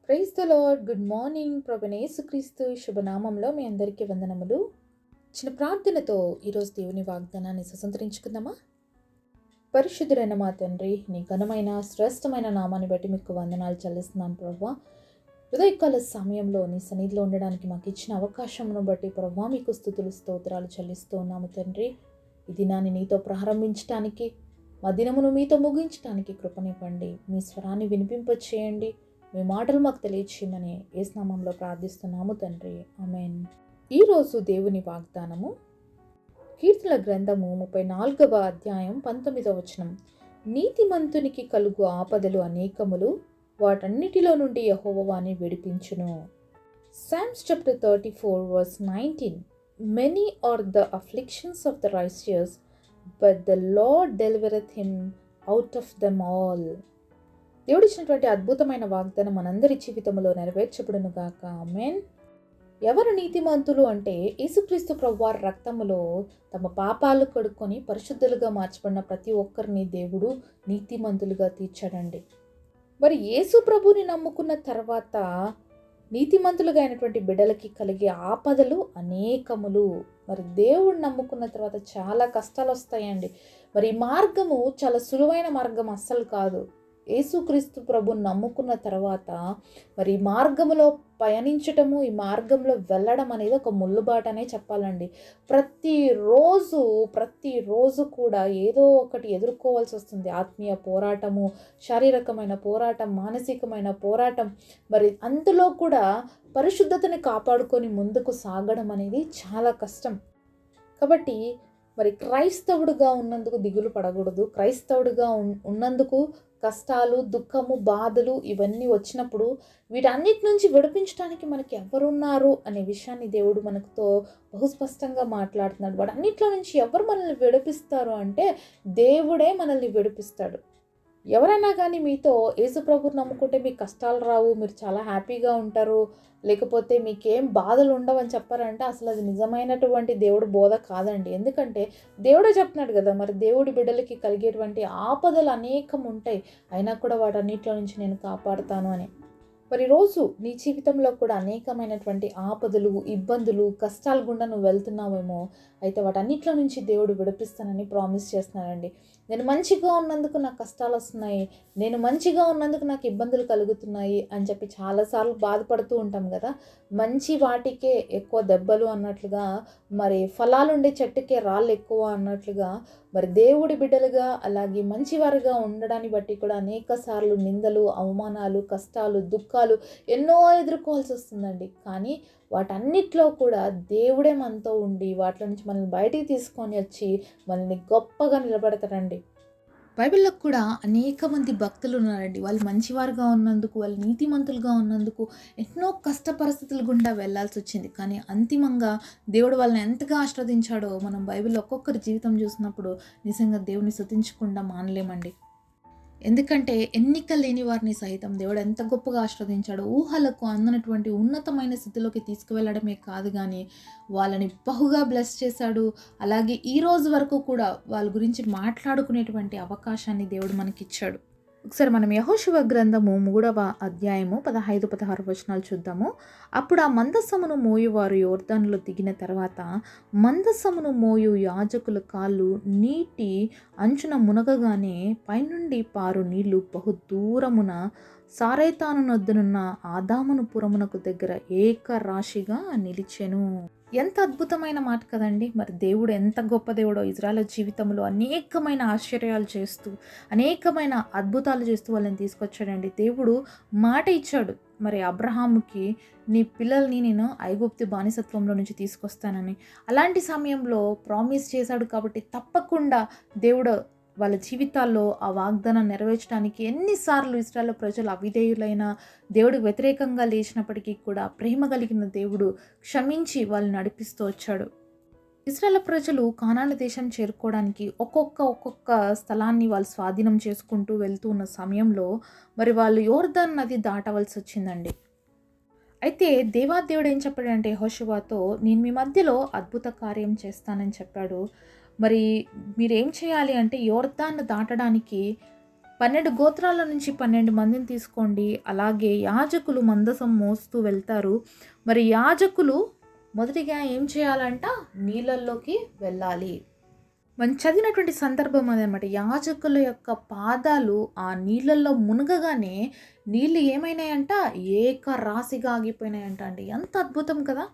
Praise the lord. Good morning. ప్రభువైన యేసుక్రీస్తు శుభనామంలో మీ అందరికీ వందనములు. చిన్న ప్రార్థనతో ఈరోజు దేవుని వాగ్దానాన్ని స్వతంత్రించుకుందామా? పరిశుద్ధుడైన మా తండ్రి, నీ ఘనమైన శ్రేష్టమైన నామాన్ని బట్టి మీకు వందనాలు చెల్లిస్తున్నాను ప్రభువా. ఉదయకాల సమయంలో నీ సన్నిధిలో ఉండడానికి మాకు ఇచ్చిన అవకాశమును బట్టి ప్రభువా మీకు స్తుతులు స్తోత్రాలు చెల్లిస్తూ ఉన్నాము తండ్రి. ఈ దినాన్ని నీతో ప్రారంభించడానికి, మా దినమును మీతో ముగించడానికి కృపనివ్వండి. మీ స్వరాన్ని వినిపింపచేయండి. మీ మాటలు మాకు తెలియచేయమని యేసు నామములో ప్రార్థిస్తున్నాము తండ్రి. ఆమేన్. ఈరోజు దేవుని వాగ్దానము కీర్తనల గ్రంథము 34వ అధ్యాయం 19వ వచనం. నీతిమంతునికి కలుగు ఆపదలు అనేకములు, వాటన్నిటిలో నుండి యెహోవా వారిని విడిపించును. Psalms chapter 34 verse 19. Many are the afflictions of the righteous, but the Lord delivereth him out of them all. దేవుడిచ్చినటువంటి అద్భుతమైన వాగ్దానం మనందరి జీవితంలో నెరవేర్చబడును గాక. ఆమేన్. ఎవరు నీతిమంతులు అంటే యేసుక్రీస్తు ప్రభువారి రక్తములో తమ పాపాలు కడుక్కొని పరిశుద్ధులుగా మార్చబడిన ప్రతి ఒక్కరిని దేవుడు నీతిమంతులుగా తీర్చాడండి. మరి యేసు ప్రభుని నమ్ముకున్న తర్వాత నీతిమంతులుగా అయినటువంటి బిడ్డలకి కలిగే ఆపదలు అనేకములు. మరి దేవుడు నమ్ముకున్న తర్వాత చాలా కష్టాలు వస్తాయండి. మరి ఈ మార్గము చాలా సులువైన మార్గం అస్సలు కాదు. యేసుక్రీస్తు ప్రభుని నమ్ముకున్న తర్వాత మరి ఈ మార్గంలో పయనించటము, ఈ మార్గంలో వెళ్ళడం అనేది ఒక ముళ్ళుబాటనే చెప్పాలండి. ప్రతిరోజు కూడా ఏదో ఒకటి ఎదుర్కోవాల్సి వస్తుంది. ఆత్మీయ పోరాటము, శారీరకమైన పోరాటం, మానసికమైన పోరాటం. మరి అందులో కూడా పరిశుద్ధతని కాపాడుకొని ముందుకు సాగడం అనేది చాలా కష్టం. కాబట్టి మరి క్రైస్తవుడుగా ఉన్నందుకు దిగులు పడకూడదు. క్రైస్తవుడుగా ఉన్నందుకు కష్టాలు, దుఃఖము, బాధలు ఇవన్నీ వచ్చినప్పుడు వీటన్నిటి నుంచి విడిపించడానికి మనకి ఎవరున్నారు అనే విషయాన్ని దేవుడు మనతో బహుస్పష్టంగా మాట్లాడుతున్నాడు. వాటన్నిటిలో నుంచి ఎవరు మనల్ని విడిపిస్తారు అంటే దేవుడే మనల్ని విడిపిస్తాడు. ఎవరైనా కానీ మీతో యేసు ప్రభువుని నమ్ముకుంటే మీకు కష్టాలు రావు, మీరు చాలా హ్యాపీగా ఉంటారు, లేకపోతే మీకేం బాధలు ఉండవని చెప్పారంటే అసలు అది నిజమైనటువంటి దేవుడు బోధ కాదండి. ఎందుకంటే దేవుడే చెప్తున్నాడు కదా, మరి దేవుడి బిడ్డలకి కలిగేటువంటి ఆపదలు అనేకం ఉంటాయి, అయినా కూడా వాటన్నిటిలో నుంచి నేను కాపాడుతాను అని. మరి రోజు నీ జీవితంలో కూడా అనేకమైనటువంటి ఆపదలు, ఇబ్బందులు, కష్టాల గుండా నువ్వు వెళ్తున్నావేమో, అయితే వాటన్నిటిలో నుంచి దేవుడు విడిపిస్తానని ప్రామిస్ చేస్తున్నానండి. నేను మంచిగా ఉన్నందుకు నాకు కష్టాలు వస్తున్నాయి, నేను మంచిగా ఉన్నందుకు నాకు ఇబ్బందులు కలుగుతున్నాయి అని చెప్పి చాలాసార్లు బాధపడుతూ ఉంటాం కదా. మంచి వాటికే ఎక్కువ దెబ్బలు అన్నట్లుగా, మరి ఫలాలుండే చెట్టుకే రాళ్ళు ఎక్కువ అన్నట్లుగా, మరి దేవుడి బిడ్డలుగా అలాగే మంచివారుగా ఉండడాన్ని బట్టి కూడా అనేక సార్లు నిందలు, అవమానాలు, కష్టాలు, దుఃఖాలు ఎన్నో ఎదుర్కోవాల్సి వస్తుందండి. కానీ వాటన్నిటిలో కూడా దేవుడే మనతో ఉండి వాటిలో నుంచి మనల్ని బయటికి తీసుకొని వచ్చి మనల్ని గొప్పగా నిలబెడతారండి. బైబిల్లో కూడా అనేక మంది భక్తులు ఉన్నారండి. వాళ్ళు మంచివారుగా ఉన్నందుకు, వాళ్ళు నీతిమంతులుగా ఉన్నందుకు ఎన్నో కష్ట పరిస్థితుల గుండా వెళ్లాల్సి వచ్చింది. కానీ అంతిమంగా దేవుడు వాళ్ళని ఎంతగా ఆశీర్వదించాడో మనం బైబిల్లో ఒక్కొక్కరి జీవితం చూసినప్పుడు నిజంగా దేవుని స్తుతించకుండా మానలేమండి. ఎందుకంటే ఎన్నిక లేని వారిని సైతం దేవుడు ఎంత గొప్పగా ఆశీర్వదించాడో, ఊహలకు అందనటువంటి ఉన్నతమైన స్థితిలోకి తీసుకువెళ్ళడమే కాదు కానీ వాళ్ళని బహుగా బ్లెస్ చేశాడు. అలాగే ఈ రోజు వరకు కూడా వాళ్ళ గురించి మాట్లాడుకునేటువంటి అవకాశాన్ని దేవుడు మనకిచ్చాడు. ఒకసారి మనం యెహోషువ గ్రంథము 3వ అధ్యాయము 15-16 వచనాలు చూద్దాము. అప్పుడు ఆ మందసమును మోయువారు యోర్దానులో దిగిన తర్వాత మందసమును మోయు యాజకుల కాళ్ళు నీటి అంచున మునగగానే పైనుండి పారు నీళ్లు బహు దూరమున సారైతాను నొద్దనున్న ఆదామును పురమునకు దగ్గర ఏకరాశిగా నిలిచెను. ఎంత అద్భుతమైన మాట కదండి. మరి దేవుడు ఎంత గొప్ప దేవుడో. ఇజ్రాయేల్ జీవితంలో అనేకమైన ఆశ్చర్యాలు చేస్తూ, అనేకమైన అద్భుతాలు చేస్తూ వాళ్ళని తీసుకొచ్చాడండి. దేవుడు మాట ఇచ్చాడు మరి అబ్రహాముకి, నీ పిల్లల్ని నేను ఐగుప్తు బానిసత్వంలో నుంచి తీసుకొస్తానని. అలాంటి సమయంలో ప్రామిస్ చేశాడు కాబట్టి తప్పకుండా దేవుడు వాళ్ళ జీవితాల్లో ఆ వాగ్దానం నెరవేర్చడానికి ఎన్నిసార్లు ఇశ్రాయేలు ప్రజలు అవిధేయులైన, దేవుడికి వ్యతిరేకంగా లేచినప్పటికీ కూడా ప్రేమ కలిగిన దేవుడు క్షమించి వాళ్ళని నడిపిస్తూ వచ్చాడు. ఇశ్రాయేలు ప్రజలు కానాను దేశం చేరుకోవడానికి ఒక్కొక్క స్థలాన్ని వాళ్ళు స్వాధీనం చేసుకుంటూ వెళ్తూ ఉన్న సమయంలో మరి వాళ్ళు యోర్దాను నది దాటవలసి వచ్చిందండి. అయితే దేవాదేవుడు ఏం చెప్పాడంటే యెహోషువతో, నేను మీ మధ్యలో అద్భుత కార్యం చేస్తానని చెప్పాడు. మరి మీరేం చేయాలి అంటే యోర్దాను దాటడానికి 12 గోత్రాల నుంచి 12 మందిని తీసుకోండి. అలాగే యాజకులు మందసం మోస్తూ వెళ్తారు. మరి యాజకులు మొదటిగా ఏం చేయాలంట? నీళ్ళల్లోకి వెళ్ళాలి. మనం చదివినటువంటి సందర్భం అదనమాట. యాజకుల యొక్క పాదాలు ఆ నీళ్ళల్లో మునగగానే నీళ్ళు ఏమైనాయంట? ఏకరాశిగా ఆగిపోయినాయంట అండి. ఎంత అద్భుతం కదా!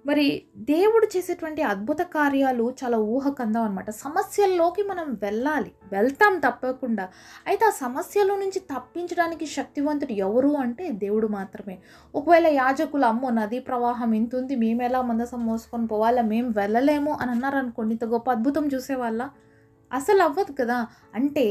మరి దేవుడు చేసేటువంటి అద్భుత కార్యాలు చాలా ఊహకందం అనమాట. సమస్యల్లోకి మనం వెళ్ళాలి, వెళ్తాం తప్పకుండా. అయితే ఆ సమస్యలో నుంచి తప్పించడానికి శక్తివంతుడు ఎవరు అంటే దేవుడు మాత్రమే. ఒకవేళ యాజకులు అమ్మో నదీ ప్రవాహం ఇంతుంది, మేము ఎలా మందసం మోసుకొని పోవాలా, మేము వెళ్ళలేము అని అన్నారనుకోండి, ఇంత గొప్ప అద్భుతం చూసేవాళ్ళ? అసలు అవ్వదు కదా. అంటే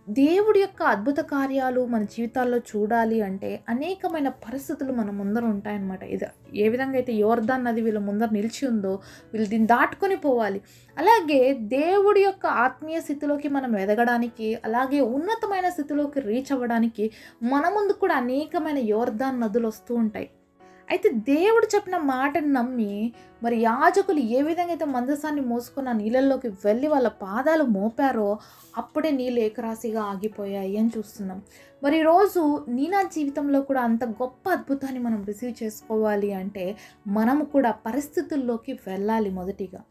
దేవుడి యొక్క అద్భుత కార్యాలు మన జీవితాల్లో చూడాలి అంటే అనేకమైన పరిస్థితులు మన ముందర ఉంటాయన్నమాట. ఇది ఏ విధంగా అయితే యోర్దాన్ నది వీళ్ళ ముందర నిలిచి ఉందో వీళ్ళు దీన్ని దాటుకొని పోవాలి. అలాగే దేవుడి యొక్క ఆత్మీయ స్థితిలోకి మనం ఎదగడానికి, అలాగే ఉన్నతమైన స్థితిలోకి రీచ్ అవ్వడానికి మన ముందు కూడా అనేకమైన యోర్దాన్ నదులు వస్తూ ఉంటాయి. అయితే దేవుడు చెప్పిన మాటను నమ్మి మరి యాజకులు ఏ విధంగా అయితే మందసాన్ని మోసుకున్న నీళ్ళల్లోకి వెళ్ళి వాళ్ళ పాదాలు మోపారో అప్పుడే నీళ్ళు ఏకరాశిగా ఆగిపోయాయి అని చూస్తున్నాం. మరి ఈరోజు నా జీవితంలో కూడా అంత గొప్ప అద్భుతాన్ని మనం రిసీవ్ చేసుకోవాలి అంటే మనము కూడా పరిస్థితుల్లోకి వెళ్ళాలి. మొదటిగా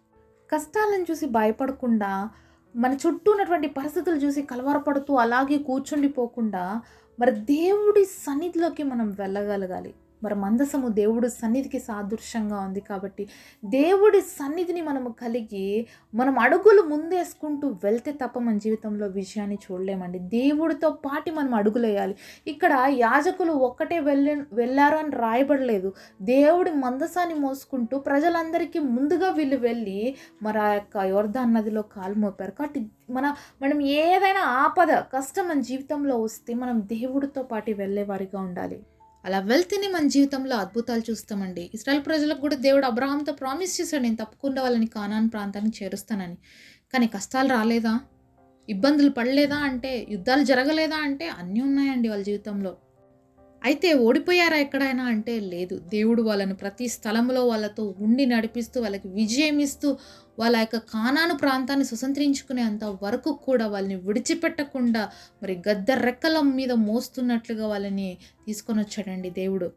కష్టాలను చూసి భయపడకుండా, మన చుట్టూ ఉన్నటువంటి పరిస్థితులు చూసి కలవరపడుతూ అలాగే కూర్చుండిపోకుండా మరి దేవుడి సన్నిధిలోకి మనం వెళ్ళగలగాలి. మరి మందసము దేవుడి సన్నిధికి సాదృశ్యంగా ఉంది కాబట్టి దేవుడి సన్నిధిని మనము కలిగి మనం అడుగులు ముందేసుకుంటూ వెళ్తే తప్ప మన జీవితంలో విజయాన్ని చూడలేమండి. దేవుడితో పాటు మనం అడుగులేయాలి. ఇక్కడ యాజకులు ఒక్కటే వెళ్ళారు అని రాయబడలేదు. దేవుడి మందసాన్ని మోసుకుంటూ ప్రజలందరికీ ముందుగా వీళ్ళు వెళ్ళి మరి ఆ యొక్క యోర్దాన్ నదిలో కాలు మోపారు. కాబట్టి మనం ఏదైనా ఆపద కష్టం మన జీవితంలో వస్తే మనం దేవుడితో పాటు వెళ్ళేవారిగా ఉండాలి. అలా వెళ్తేనే మన జీవితంలో అద్భుతాలు చూస్తామండి. ఇశ్రాయేల్ ప్రజలకు కూడా దేవుడు అబ్రహాంతో ప్రామిస్ చేశాడు, నేను తప్పకుండా వాళ్ళని కానాన్ ప్రాంతానికి చేరుస్తానని. కానీ కష్టాలు రాలేదా? ఇబ్బందులు పడలేదా అంటే, యుద్ధాలు జరగలేదా అంటే అన్నీ ఉన్నాయండి వాళ్ళ జీవితంలో. అయితే ఓడిపోయారా ఎక్కడైనా అంటే లేదు. దేవుడు వాళ్ళని ప్రతి స్థలంలో వాళ్ళతో ఉండి నడిపిస్తూ వాళ్ళకి విజయం ఇస్తూ వాళ్ళ యొక్క కానాను ప్రాంతాన్ని స్వతంత్రించుకునేంత వరకు కూడా వాళ్ళని విడిచిపెట్టకుండా మరి గద్ద రెక్కల మీద మోస్తున్నట్లుగా వాళ్ళని తీసుకొని వచ్చాడండి దేవుడు.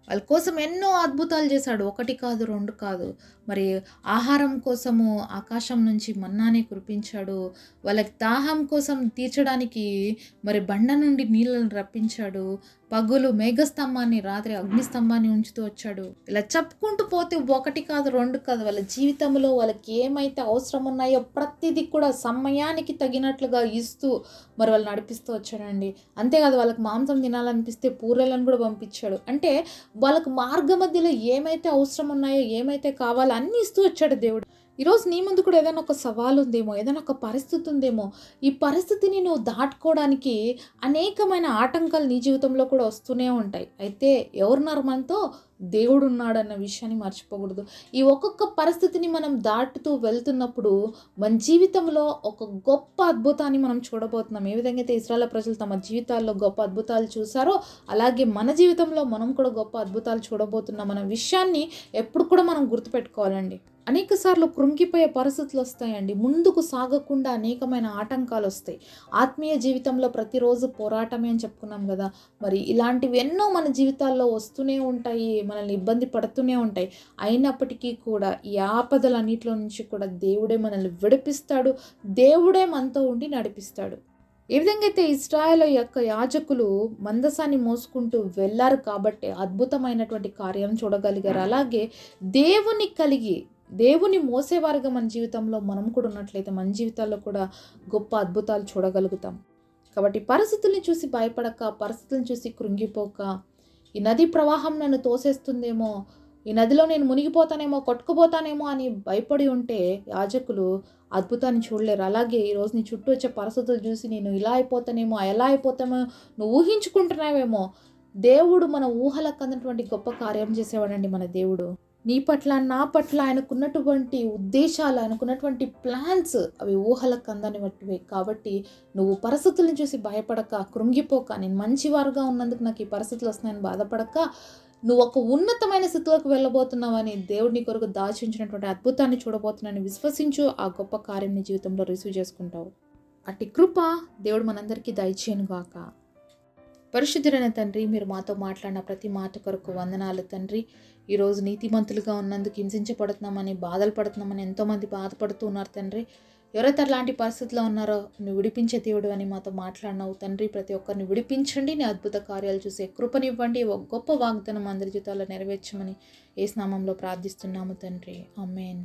వాళ్ళ కోసం ఎన్నో అద్భుతాలు చేశాడు. 1 కాదు 2 కాదు. మరి ఆహారం కోసము ఆకాశం నుంచి మన్నాని కురిపించాడు. వాళ్ళకి దాహం కోసం తీర్చడానికి మరి బండ నుండి నీళ్ళను రప్పించాడు. పగులు మేఘస్తంభాన్ని, రాత్రి అగ్నిస్తంభాన్ని ఉంచుతూ వచ్చాడు. ఇలా చెప్పుకుంటూ పోతే 1 కాదు 2 కాదు. వాళ్ళ జీవితంలో వాళ్ళకి ఏమైతే అవసరం ఉన్నాయో ప్రతిదీ కూడా సమయానికి తగినట్లుగా ఇస్తూ మరి వాళ్ళు నడిపిస్తూ వచ్చాడండి. అంతేకాదు వాళ్ళకి మాంసం తినాలనిపిస్తే పూరేలను కూడా పంపించాడు. అంటే వాళ్ళకు మార్గ మధ్యలో ఏమైతే అవసరం ఉన్నాయో, ఏమైతే కావాలో అన్నీ ఇస్తూ వచ్చాడు దేవుడు. ఈరోజు నీ ముందు కూడా ఏదైనా ఒక సవాలు ఉందేమో, ఏదైనా ఒక పరిస్థితి ఉందేమో. ఈ పరిస్థితిని నువ్వు దాటుకోవడానికి అనేకమైన ఆటంకాలు నీ జీవితంలో కూడా వస్తూనే ఉంటాయి. అయితే ఎవరున్నారు మనతో? దేవుడు ఉన్నాడన్న విషయాన్ని మర్చిపోకూడదు. ఈ ఒక్కొక్క పరిస్థితిని మనం దాటుతూ వెళ్తున్నప్పుడు మన జీవితంలో ఒక గొప్ప అద్భుతాన్ని మనం చూడబోతున్నాం. ఏ విధంగా అయితే ఇశ్రాయేలు ప్రజలు తమ జీవితాల్లో గొప్ప అద్భుతాలు చూసారో అలాగే మన జీవితంలో మనం కూడా గొప్ప అద్భుతాలు చూడబోతున్నాం అన్న విషయాన్ని ఎప్పుడు కూడా మనం గుర్తుపెట్టుకోవాలండి. అనేక సార్లు కృంగిపోయే పరిస్థితులు వస్తాయండి. ముందుకు సాగకుండా అనేకమైన ఆటంకాలు వస్తాయి. ఆత్మీయ జీవితంలో ప్రతిరోజు పోరాటమే అని చెప్పుకున్నాం కదా. మరి ఇలాంటివి ఎన్నో మన జీవితాల్లో వస్తూనే ఉంటాయి, మనల్ని ఇబ్బంది పడుతూనే ఉంటాయి. అయినప్పటికీ కూడా ఈ ఆపదలన్నిటిలో నుంచి కూడా దేవుడే మనల్ని విడిపిస్తాడు. దేవుడే మనతో ఉండి నడిపిస్తాడు. ఏ విధంగా అయితే ఇశ్రాయేలు యొక్క యాజకులు మందసాన్ని మోసుకుంటూ వెళ్ళారు కాబట్టి అద్భుతమైనటువంటి కార్యం చూడగలిగారు. అలాగే దేవుని మోసేవారుగా మన జీవితంలో మనం కూడా ఉన్నట్లయితే మన జీవితాల్లో కూడా గొప్ప అద్భుతాలు చూడగలుగుతాం. కాబట్టి పరిస్థితుల్ని చూసి భయపడక, పరిస్థితులను చూసి కృంగిపోక, ఈ నది ప్రవాహం నన్ను తోసేస్తుందేమో, ఈ నదిలో నేను మునిగిపోతానేమో, కొట్టుకుపోతానేమో అని భయపడి ఉంటే యాజకులు అద్భుతాన్ని చూడలేరు. అలాగే ఈరోజు నీ చుట్టూ వచ్చే పరిస్థితులు చూసి నేను ఇలా అయిపోతానేమో, ఎలా అయిపోతామో నువ్వు ఊహించుకుంటున్నావేమో. దేవుడు మన ఊహలకు అందటువంటి గొప్ప కార్యం చేసేవాడండి మన దేవుడు. నీ పట్ల, నా పట్ల ఆయనకున్నటువంటి ఉద్దేశాలు, ఆయనకున్నటువంటి ప్లాన్స్ అవి ఊహలకు అందని వంటివే. కాబట్టి నువ్వు పరిస్థితులను చూసి భయపడక, కృంగిపోక, నేను మంచివారుగా ఉన్నందుకు నాకు ఈ పరిస్థితులు వస్తున్నాయని బాధపడక, నువ్వు ఒక ఉన్నతమైన స్థితిలోకి వెళ్ళబోతున్నావని దేవుడిని కొరకు దాచించినటువంటి అద్భుతాన్ని చూడబోతున్నానని విశ్వసించు. ఆ గొప్ప కార్యం నీ జీవితంలో రిసీవ్ చేసుకుంటావు. అట్టి కృప దేవుడు మనందరికీ దయచేయను గాక. పరిశుద్ధుడైన తండ్రి, మీరు మాతో మాట్లాడిన ప్రతి మాట కొరకు వందనాలు తండ్రి. ఈరోజు నీతిమంతులుగా ఉన్నందుకు హింసించబడుతున్నామని, బాధలు పడుతున్నామని ఎంతోమంది బాధపడుతూ ఉన్నారు తండ్రి. ఎవరైతే అలాంటి పరిస్థితిలో ఉన్నారో నువ్వు విడిపించే దేవుడు అని మాతో మాట్లాడినావు తండ్రి. ప్రతి ఒక్కరిని విడిపించండి, నీ అద్భుత కార్యాలు చూసే కృపనివ్వండి. ఒక గొప్ప వాగ్దానం అందరి జీవితాల్లో నెరవేర్చమని యేసు నామములో ప్రార్థిస్తున్నాము తండ్రి. ఆమేన్.